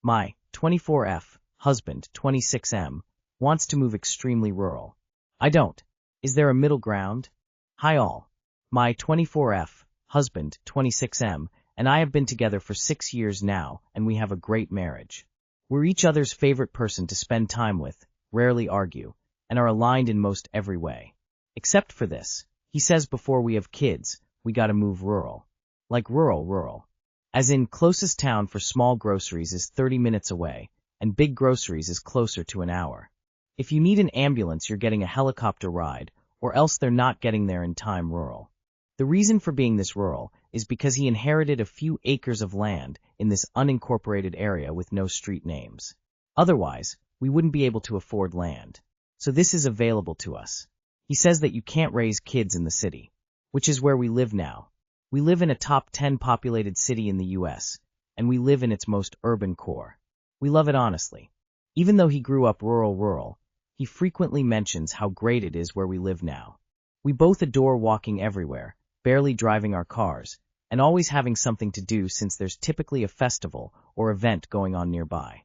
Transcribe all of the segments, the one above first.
My 24F husband, 26M, wants to move extremely rural. I don't. Is there a middle ground? Hi all. My 24F husband, 26M, and I have been together for 6 years now, and we have a great marriage. We're each other's favorite person to spend time with, rarely argue, and are aligned in most every way. Except for this. He says before we have kids, we gotta move rural. Like rural. As in, closest town for small groceries is 30 minutes away, and big groceries is closer to an hour. If you need an ambulance, you're getting a helicopter ride, or else they're not getting there in time rural. The reason for being this rural is because he inherited a few acres of land in this unincorporated area with no street names. Otherwise, we wouldn't be able to afford land. So this is available to us. He says that you can't raise kids in the city, which is where we live now. We live in a top 10 populated city in the US, and we live in its most urban core. We love it honestly. Even though he grew up rural, he frequently mentions how great it is where we live now. We both adore walking everywhere, barely driving our cars, and always having something to do since there's typically a festival or event going on nearby.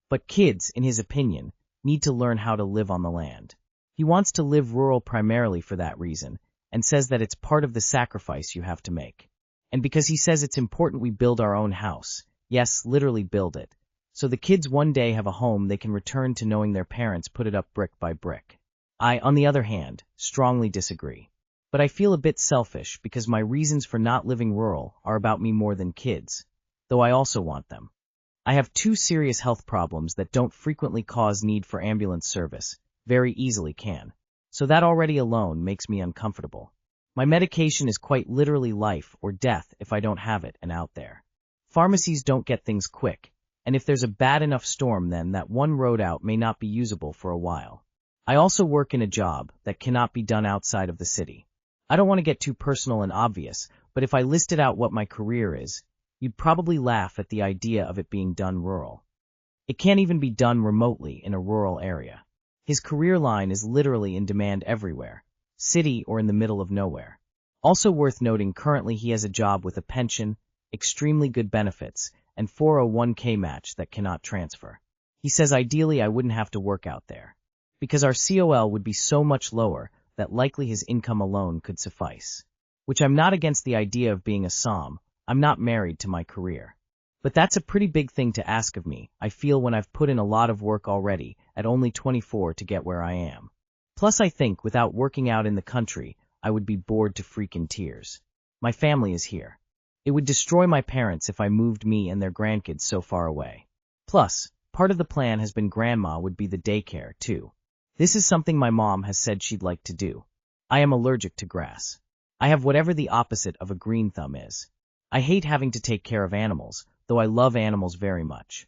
But kids, in his opinion, need to learn how to live on the land. He wants to live rural primarily for that reason, and says that it's part of the sacrifice you have to make. And because he says it's important we build our own house, yes, literally build it, so the kids one day have a home they can return to knowing their parents put it up brick by brick. I, on the other hand, strongly disagree. But I feel a bit selfish because my reasons for not living rural are about me more than kids, though I also want them. I have 2 serious health problems that don't frequently cause need for ambulance service, very easily can. So that already alone makes me uncomfortable. My medication is quite literally life or death if I don't have it and out there. Pharmacies don't get things quick, and if there's a bad enough storm then that one road out may not be usable for a while. I also work in a job that cannot be done outside of the city. I don't want to get too personal and obvious, but if I listed out what my career is, you'd probably laugh at the idea of it being done rural. It can't even be done remotely in a rural area. His career line is literally in demand everywhere, city or in the middle of nowhere. Also worth noting, currently he has a job with a pension, extremely good benefits, and 401k match that cannot transfer. He says ideally I wouldn't have to work out there, because our COL would be so much lower that likely his income alone could suffice. Which I'm not against the idea of being a SOM, I'm not married to my career. But that's a pretty big thing to ask of me, I feel, when I've put in a lot of work already, at only 24 to get where I am. Plus I think without working out in the country, I would be bored to freaking tears. My family is here. It would destroy my parents if I moved me and their grandkids so far away. Plus, part of the plan has been grandma would be the daycare, too. This is something my mom has said she'd like to do. I am allergic to grass. I have whatever the opposite of a green thumb is. I hate having to take care of animals, though I love animals very much.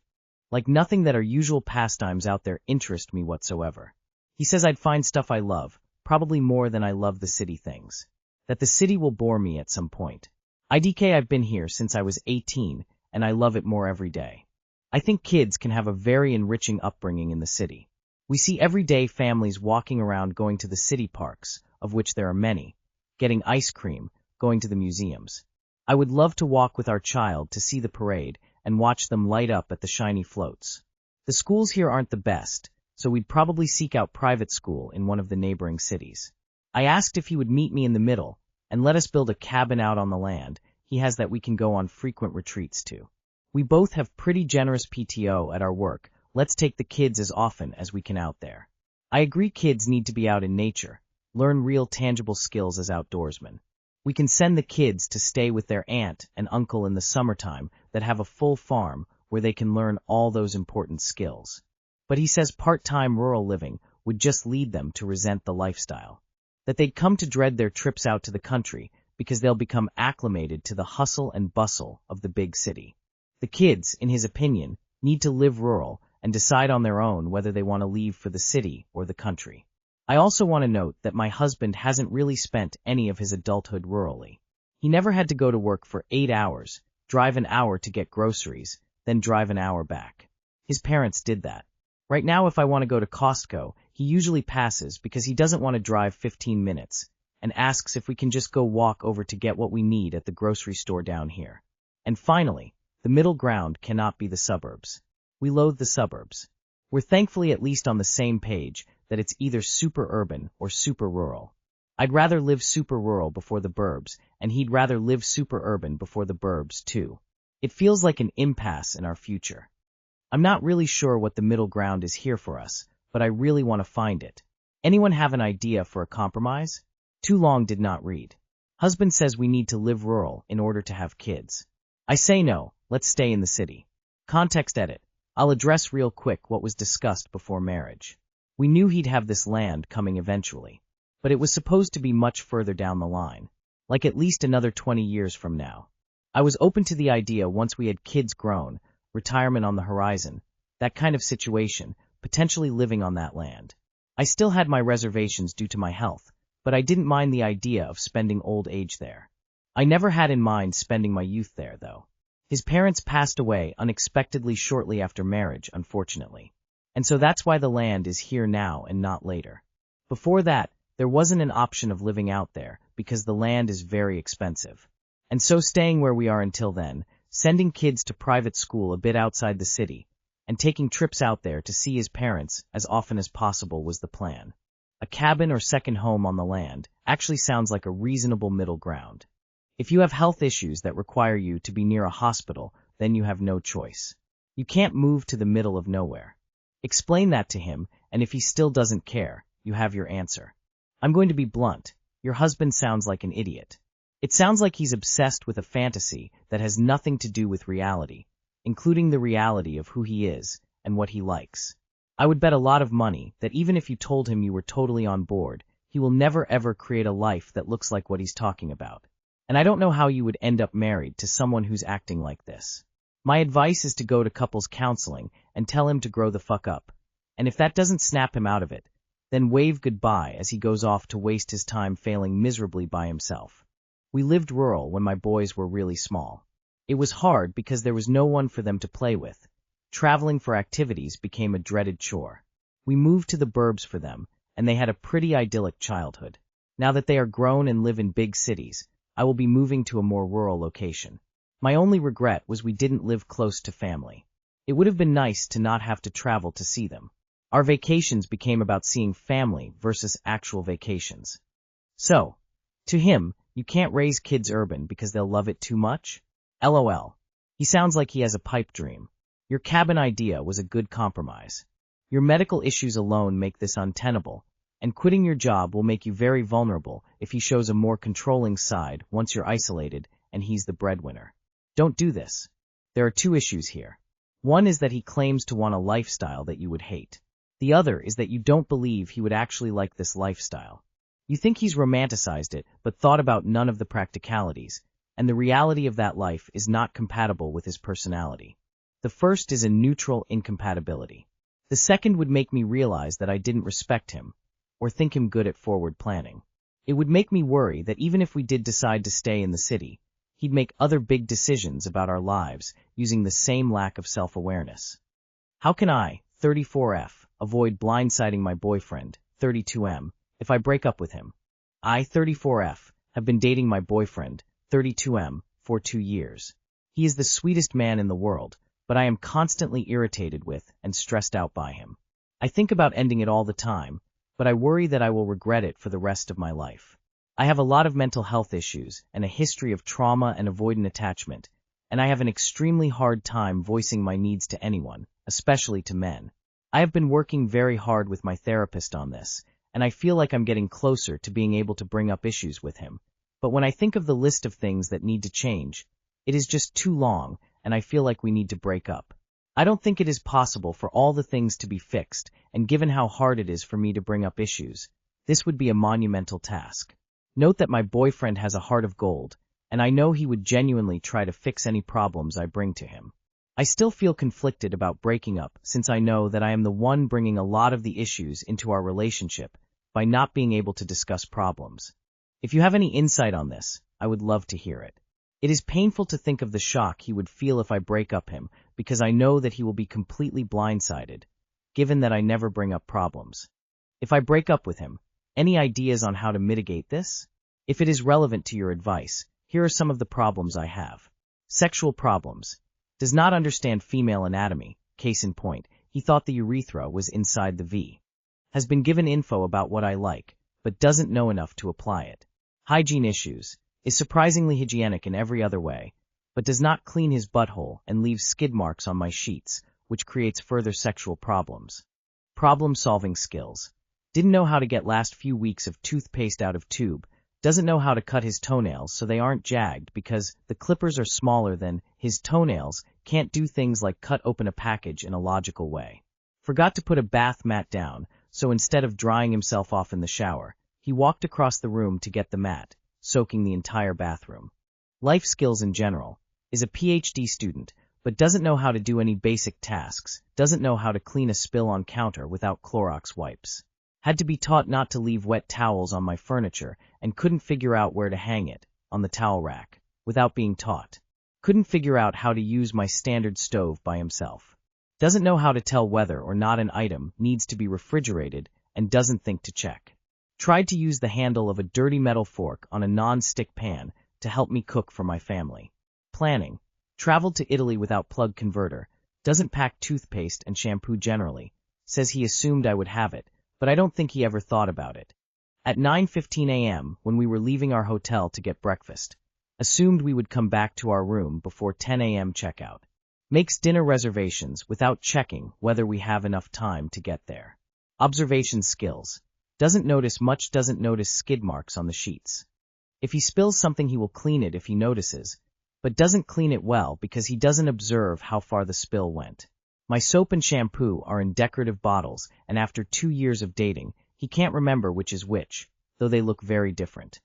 Like nothing that our usual pastimes out there interest me whatsoever. He says I'd find stuff I love, probably more than I love the city things. That the city will bore me at some point. IDK, I've been here since I was 18, and I love it more every day. I think kids can have a very enriching upbringing in the city. We see everyday families walking around going to the city parks, of which there are many, getting ice cream, going to the museums. I would love to walk with our child to see the parade and watch them light up at the shiny floats. The schools here aren't the best, so we'd probably seek out private school in one of the neighboring cities. I asked if he would meet me in the middle and let us build a cabin out on the land he has that we can go on frequent retreats to. We both have pretty generous PTO at our work. Let's take the kids as often as we can out there. I agree kids need to be out in nature, learn real tangible skills as outdoorsmen. We can send the kids to stay with their aunt and uncle in the summertime that have a full farm where they can learn all those important skills. But he says part-time rural living would just lead them to resent the lifestyle. That they'd come to dread their trips out to the country because they'll become acclimated to the hustle and bustle of the big city. The kids, in his opinion, need to live rural and decide on their own whether they want to leave for the city or the country. I also want to note that my husband hasn't really spent any of his adulthood rurally. He never had to go to work for 8 hours, drive an hour to get groceries, then drive an hour back. His parents did that. Right now, if I want to go to Costco, he usually passes because he doesn't want to drive 15 minutes and asks if we can just go walk over to get what we need at the grocery store down here. And finally, the middle ground cannot be the suburbs. We loathe the suburbs. We're thankfully at least on the same page that it's either super urban or super rural. I'd rather live super rural before the burbs, and he'd rather live super urban before the burbs, too. It feels like an impasse in our future. I'm not really sure what the middle ground is here for us, but I really want to find it. Anyone have an idea for a compromise? Too long did not read. Husband says we need to live rural in order to have kids. I say no, let's stay in the city. Context edit. I'll address real quick what was discussed before marriage. We knew he'd have this land coming eventually, but it was supposed to be much further down the line, like at least another 20 years from now. I was open to the idea once we had kids grown, retirement on the horizon, that kind of situation, potentially living on that land. I still had my reservations due to my health, but I didn't mind the idea of spending old age there. I never had in mind spending my youth there, though. His parents passed away unexpectedly shortly after marriage, unfortunately. And so that's why the land is here now and not later. Before that, there wasn't an option of living out there because the land is very expensive. And so staying where we are until then, sending kids to private school a bit outside the city, and taking trips out there to see his parents as often as possible was the plan. A cabin or second home on the land actually sounds like a reasonable middle ground. If you have health issues that require you to be near a hospital, then you have no choice. You can't move to the middle of nowhere. Explain that to him, and if he still doesn't care, you have your answer. I'm going to be blunt. Your husband sounds like an idiot. It sounds like he's obsessed with a fantasy that has nothing to do with reality, including the reality of who he is and what he likes. I would bet a lot of money that even if you told him you were totally on board, he will never ever create a life that looks like what he's talking about. And I don't know how you would end up married to someone who's acting like this. My advice is to go to couples counseling and tell him to grow the fuck up. And if that doesn't snap him out of it, then wave goodbye as he goes off to waste his time failing miserably by himself. We lived rural when my boys were really small. It was hard because there was no one for them to play with. Traveling for activities became a dreaded chore. We moved to the burbs for them, and they had a pretty idyllic childhood. Now that they are grown and live in big cities, I will be moving to a more rural location. My only regret was we didn't live close to family. It would have been nice to not have to travel to see them. Our vacations became about seeing family versus actual vacations. So, to him, you can't raise kids urban because they'll love it too much? LOL. He sounds like he has a pipe dream. Your cabin idea was a good compromise. Your medical issues alone make this untenable, and quitting your job will make you very vulnerable if he shows a more controlling side once you're isolated and he's the breadwinner. Don't do this. There are two issues here. One is that he claims to want a lifestyle that you would hate. The other is that you don't believe he would actually like this lifestyle. You think he's romanticized it, but thought about none of the practicalities, and the reality of that life is not compatible with his personality. The first is a neutral incompatibility. The second would make me realize that I didn't respect him, or think him good at forward planning. It would make me worry that even if we did decide to stay in the city, he'd make other big decisions about our lives using the same lack of self-awareness. How can I, 34F, avoid blindsiding my boyfriend, 32M, if I break up with him? I, 34F, have been dating my boyfriend, 32M, for 2 years. He is the sweetest man in the world, but I am constantly irritated with and stressed out by him. I think about ending it all the time, but I worry that I will regret it for the rest of my life. I have a lot of mental health issues and a history of trauma and avoidant attachment, and I have an extremely hard time voicing my needs to anyone, especially to men. I have been working very hard with my therapist on this, and I feel like I'm getting closer to being able to bring up issues with him. But when I think of the list of things that need to change, it is just too long, and I feel like we need to break up. I don't think it is possible for all the things to be fixed, and given how hard it is for me to bring up issues, this would be a monumental task. Note that my boyfriend has a heart of gold, and I know he would genuinely try to fix any problems I bring to him. I still feel conflicted about breaking up since I know that I am the one bringing a lot of the issues into our relationship by not being able to discuss problems. If you have any insight on this, I would love to hear it. It is painful to think of the shock he would feel if I break up him because I know that he will be completely blindsided, given that I never bring up problems. If I break up with him, any ideas on how to mitigate this? If it is relevant to your advice, here are some of the problems I have. Sexual problems. Does not understand female anatomy, case in point, he thought the urethra was inside the V. Has been given info about what I like, but doesn't know enough to apply it. Hygiene issues. Is surprisingly hygienic in every other way, but does not clean his butthole and leaves skid marks on my sheets, which creates further sexual problems. Problem-solving skills. Didn't know how to get last few weeks of toothpaste out of tube, doesn't know how to cut his toenails so they aren't jagged because the clippers are smaller than his toenails, can't do things like cut open a package in a logical way. Forgot to put a bath mat down, so instead of drying himself off in the shower, he walked across the room to get the mat, soaking the entire bathroom. Life skills in general. Is a PhD student, but doesn't know how to do any basic tasks, doesn't know how to clean a spill on counter without Clorox wipes. Had to be taught not to leave wet towels on my furniture and couldn't figure out where to hang it, on the towel rack, without being taught. Couldn't figure out how to use my standard stove by himself. Doesn't know how to tell whether or not an item needs to be refrigerated and doesn't think to check. Tried to use the handle of a dirty metal fork on a non-stick pan to help me cook for my family. Planning. Traveled to Italy without plug converter. Doesn't pack toothpaste and shampoo generally. Says he assumed I would have it, but I don't think he ever thought about it. At 9:15 a.m., when we were leaving our hotel to get breakfast, assumed we would come back to our room before 10 a.m. checkout. Makes dinner reservations without checking whether we have enough time to get there. Observation skills. Doesn't notice much, doesn't notice skid marks on the sheets. If he spills something he will clean it if he notices, but doesn't clean it well because he doesn't observe how far the spill went. My soap and shampoo are in decorative bottles, and after 2 years of dating, he can't remember which is which, though they look very different.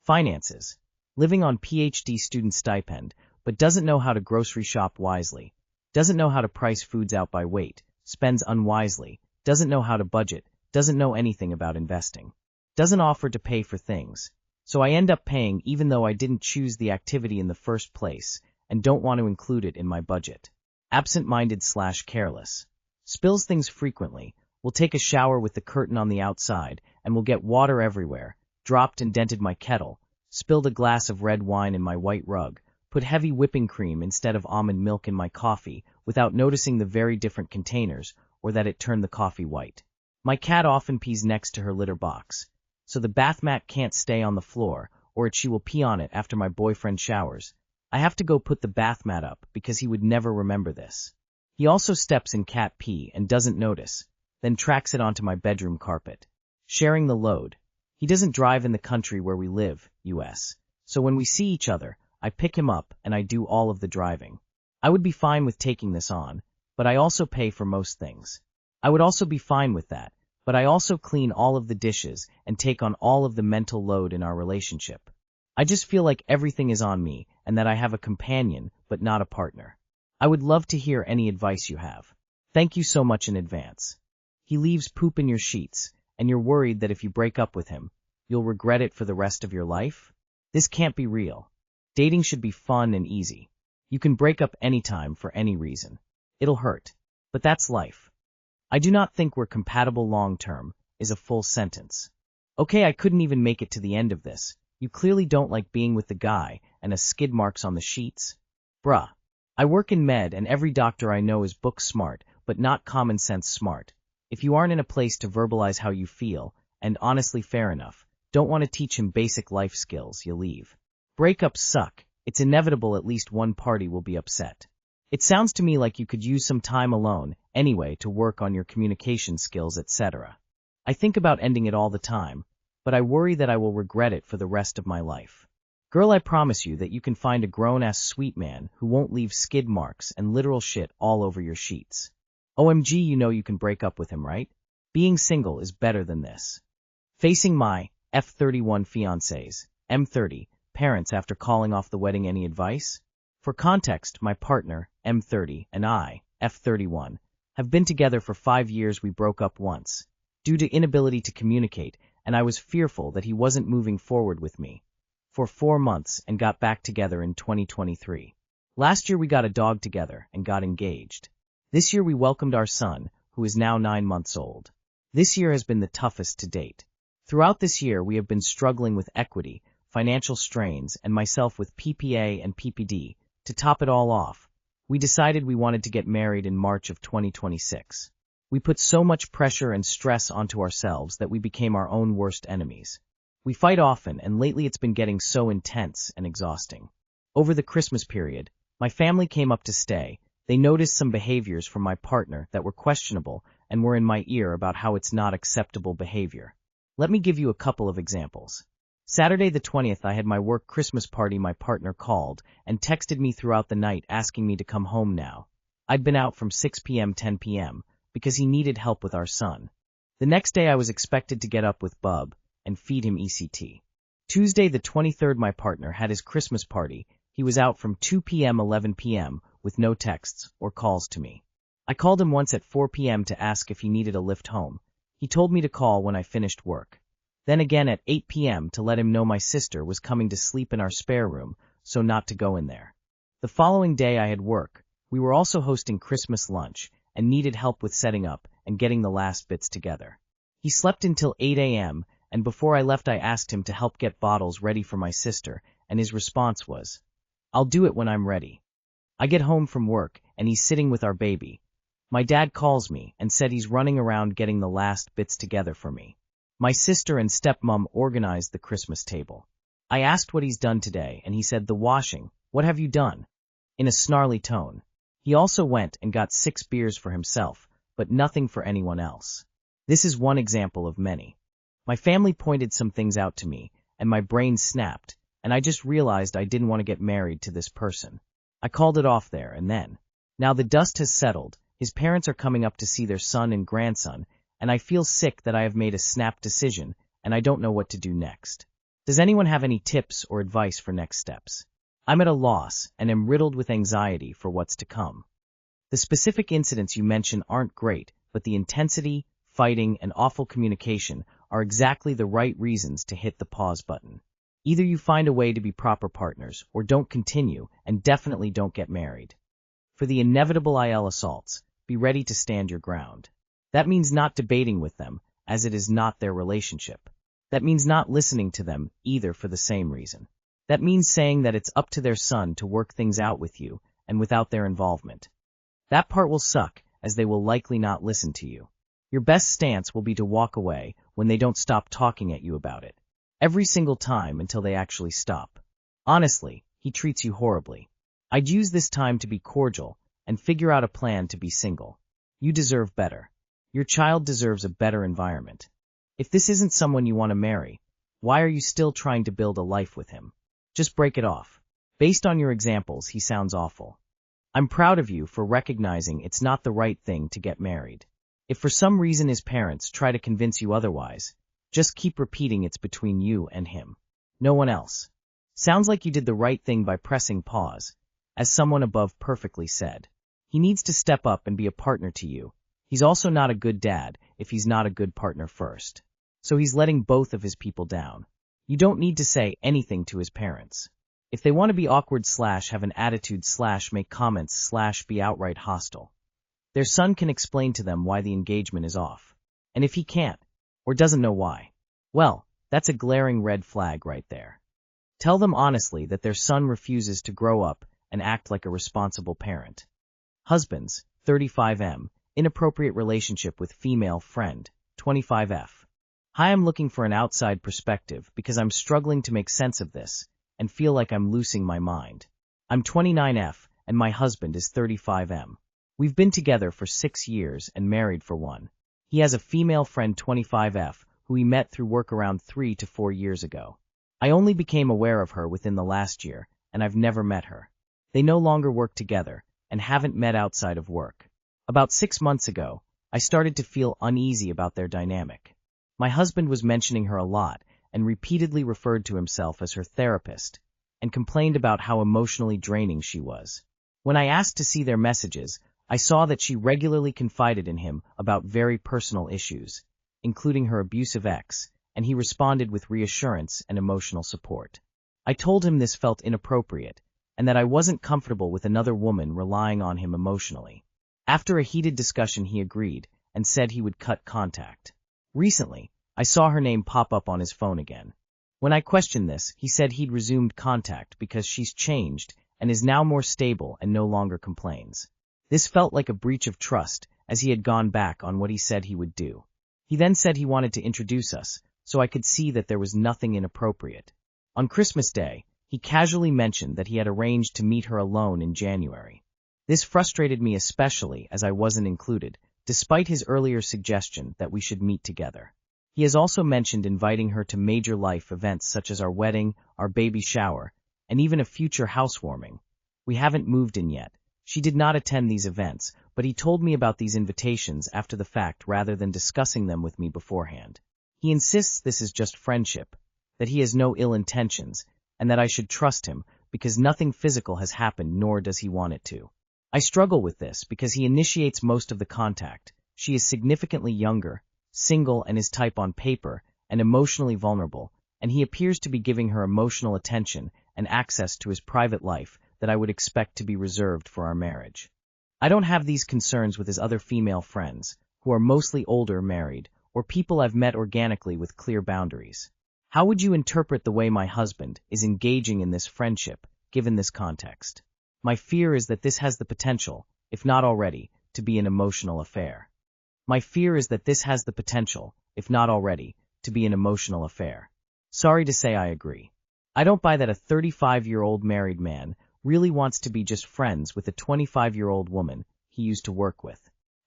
Finances. Living on PhD student stipend, but doesn't know how to grocery shop wisely, doesn't know how to price foods out by weight, spends unwisely, doesn't know how to budget, doesn't know anything about investing, doesn't offer to pay for things, so I end up paying even though I didn't choose the activity in the first place and don't want to include it in my budget. Absent-minded/careless. Spills things frequently, will take a shower with the curtain on the outside and will get water everywhere, dropped and dented my kettle, spilled a glass of red wine in my white rug, put heavy whipping cream instead of almond milk in my coffee without noticing the very different containers or that it turned the coffee white. My cat often pees next to her litter box, so the bath mat can't stay on the floor or she will pee on it after my boyfriend showers. I have to go put the bath mat up because he would never remember this. He also steps in cat pee and doesn't notice, then tracks it onto my bedroom carpet. Sharing the load. He doesn't drive in the country where we live, US, so when we see each other, I pick him up and I do all of the driving. I would be fine with taking this on, but I also pay for most things. I would also be fine with that, but I also clean all of the dishes and take on all of the mental load in our relationship. I just feel like everything is on me and that I have a companion but not a partner. I would love to hear any advice you have. Thank you so much in advance. He leaves poop in your sheets, and you're worried that if you break up with him, you'll regret it for the rest of your life? This can't be real. Dating should be fun and easy. You can break up anytime for any reason. It'll hurt, but that's life. I do not think we're compatible long-term, is a full sentence. Okay, I couldn't even make it to the end of this. You clearly don't like being with the guy and a skid marks on the sheets. Bruh. I work in med and every doctor I know is book smart, but not common sense smart. If you aren't in a place to verbalize how you feel, and honestly fair enough, don't want to teach him basic life skills, you leave. Breakups suck. It's inevitable at least one party will be upset. It sounds to me like you could use some time alone, anyway, to work on your communication skills, etc. I think about ending it all the time, but I worry that I will regret it for the rest of my life. Girl, I promise you that you can find a grown-ass sweet man who won't leave skid marks and literal shit all over your sheets. OMG, you know you can break up with him, right? Being single is better than this. Facing my F31 fiancés, M30, parents after calling off the wedding, any advice? For context, my partner, M30, and I, F31, have been together for 5 years. We broke up once, due to inability to communicate, and I was fearful that he wasn't moving forward with me. For 4 months and got back together in 2023. Last year we got a dog together and got engaged. This year we welcomed our son, who is now 9 months old. This year has been the toughest to date. Throughout this year we have been struggling with equity, financial strains, and myself with PPA and PPD. To top it all off, We decided we wanted to get married in March of 2026. We put so much pressure and stress onto ourselves that we became our own worst enemies. We fight often, and lately it's been getting so intense and exhausting. Over the Christmas period, my family came up to stay. They noticed some behaviors from my partner that were questionable and were in my ear about how it's not acceptable behavior. Let me give you a couple of examples. Saturday the 20th, I had my work Christmas party. My partner called and texted me throughout the night asking me to come home now. I'd been out from 6 p.m. 10 p.m. because he needed help with our son. The next day I was expected to get up with Bub and feed him ECT. Tuesday the 23rd, my partner had his Christmas party. He was out from 2 p.m. 11 p.m. with no texts or calls to me. I called him once at 4 p.m. to ask if he needed a lift home. He told me to call when I finished work. Then again at 8 p.m. to let him know my sister was coming to sleep in our spare room, so not to go in there. The following day I had work. We were also hosting Christmas lunch and needed help with setting up and getting the last bits together. He slept until 8 a.m., and before I left I asked him to help get bottles ready for my sister, and his response was, "I'll do it when I'm ready." I get home from work, and he's sitting with our baby. My dad calls me and said he's running around getting the last bits together for me. My sister and stepmom organized the Christmas table. I asked what he's done today, and he said, "The washing. What have you done?" in a snarly tone. He also went and got 6 beers for himself, but nothing for anyone else. This is one example of many. My family pointed some things out to me, and my brain snapped, and I just realized I didn't want to get married to this person. I called it off there and then. Now the dust has settled. His parents are coming up to see their son and grandson, and I feel sick that I have made a snap decision, and I don't know what to do next. Does anyone have any tips or advice for next steps? I'm at a loss and am riddled with anxiety for what's to come. The specific incidents you mention aren't great, but the intensity, fighting, and awful communication are exactly the right reasons to hit the pause button. Either you find a way to be proper partners, or don't continue, and definitely don't get married. For the inevitable IL assaults, be ready to stand your ground. That means not debating with them, as it is not their relationship. That means not listening to them, either, for the same reason. That means saying that it's up to their son to work things out with you, and without their involvement. That part will suck, as they will likely not listen to you. Your best stance will be to walk away when they don't stop talking at you about it. Every single time until they actually stop. Honestly, he treats you horribly. I'd use this time to be cordial and figure out a plan to be single. You deserve better. Your child deserves a better environment. If this isn't someone you want to marry, why are you still trying to build a life with him? Just break it off. Based on your examples, he sounds awful. I'm proud of you for recognizing it's not the right thing to get married. If for some reason his parents try to convince you otherwise, just keep repeating it's between you and him. No one else. Sounds like you did the right thing by pressing pause. As someone above perfectly said, he needs to step up and be a partner to you. He's also not a good dad if he's not a good partner first. So he's letting both of his people down. You don't need to say anything to his parents. If they want to be awkward / have an attitude / make comments / be outright hostile, their son can explain to them why the engagement is off. And if he can't, or doesn't know why, well, that's a glaring red flag right there. Tell them honestly that their son refuses to grow up and act like a responsible parent. Husbands, 35M, inappropriate relationship with female friend, 25F. Hi, I'm looking for an outside perspective because I'm struggling to make sense of this and feel like I'm losing my mind. I'm 29F and my husband is 35M. We've been together for 6 years and married for 1. He has a female friend, 25F, who he met through work around 3 to 4 years ago. I only became aware of her within the last year, and I've never met her. They no longer work together and haven't met outside of work. About 6 months ago, I started to feel uneasy about their dynamic. My husband was mentioning her a lot and repeatedly referred to himself as her therapist and complained about how emotionally draining she was. When I asked to see their messages, I saw that she regularly confided in him about very personal issues, including her abusive ex, and he responded with reassurance and emotional support. I told him this felt inappropriate and that I wasn't comfortable with another woman relying on him emotionally. After a heated discussion, he agreed and said he would cut contact. Recently, I saw her name pop up on his phone again. When I questioned this, he said he'd resumed contact because she's changed and is now more stable and no longer complains. This felt like a breach of trust, as he had gone back on what he said he would do. He then said he wanted to introduce us, so I could see that there was nothing inappropriate. On Christmas Day, he casually mentioned that he had arranged to meet her alone in January. This frustrated me especially as I wasn't included, despite his earlier suggestion that we should meet together. He has also mentioned inviting her to major life events such as our wedding, our baby shower, and even a future housewarming. We haven't moved in yet. She did not attend these events, but he told me about these invitations after the fact rather than discussing them with me beforehand. He insists this is just friendship, that he has no ill intentions, and that I should trust him because nothing physical has happened nor does he want it to. I struggle with this because he initiates most of the contact. She is significantly younger, single and his type on paper, and emotionally vulnerable, and he appears to be giving her emotional attention and access to his private life that I would expect to be reserved for our marriage. I don't have these concerns with his other female friends, who are mostly older, married, or people I've met organically with clear boundaries. How would you interpret the way my husband is engaging in this friendship, given this context? My fear is that this has the potential, if not already, to be an emotional affair. My fear is that this has the potential, if not already, to be an emotional affair. Sorry to say I agree. I don't buy that a 35-year-old married man really wants to be just friends with a 25-year-old woman he used to work with.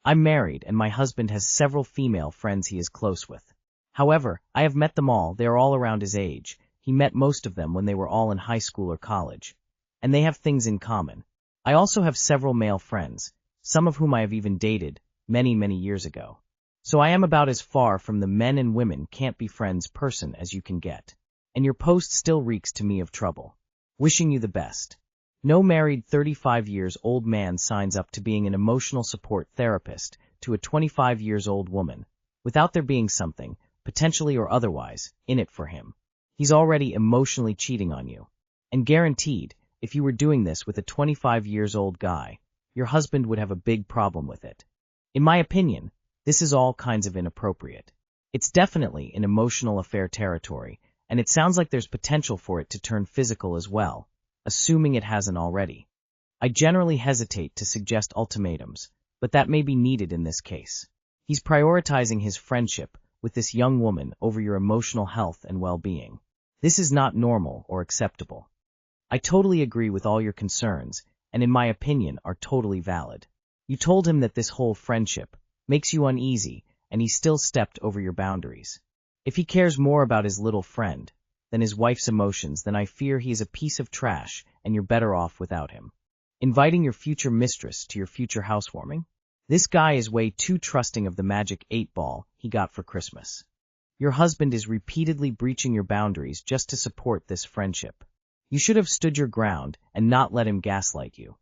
I'm married and my husband has several female friends he is close with. However, I have met them all, they are all around his age. He met most of them when they were all in high school or college. And they have things in common. I also have several male friends, some of whom I have even dated, many years ago. So I am about as far from the men and women can't be friends person as you can get. And your post still reeks to me of trouble. Wishing you the best. No married 35-years-old man signs up to being an emotional support therapist to a 25-years-old woman, without there being something, potentially or otherwise, in it for him. He's already emotionally cheating on you. And guaranteed, if you were doing this with a 25-years-old guy, your husband would have a big problem with it. In my opinion, this is all kinds of inappropriate. It's definitely in emotional affair territory, and it sounds like there's potential for it to turn physical as well, assuming it hasn't already. I generally hesitate to suggest ultimatums, but that may be needed in this case. He's prioritizing his friendship with this young woman over your emotional health and well-being. This is not normal or acceptable. I totally agree with all your concerns, and in my opinion are totally valid. You told him that this whole friendship makes you uneasy, and he still stepped over your boundaries. If he cares more about his little friend than his wife's emotions, then I fear he is a piece of trash, and you're better off without him. Inviting your future mistress to your future housewarming? This guy is way too trusting of the magic 8-ball he got for Christmas. Your husband is repeatedly breaching your boundaries just to support this friendship. You should have stood your ground and not let him gaslight you.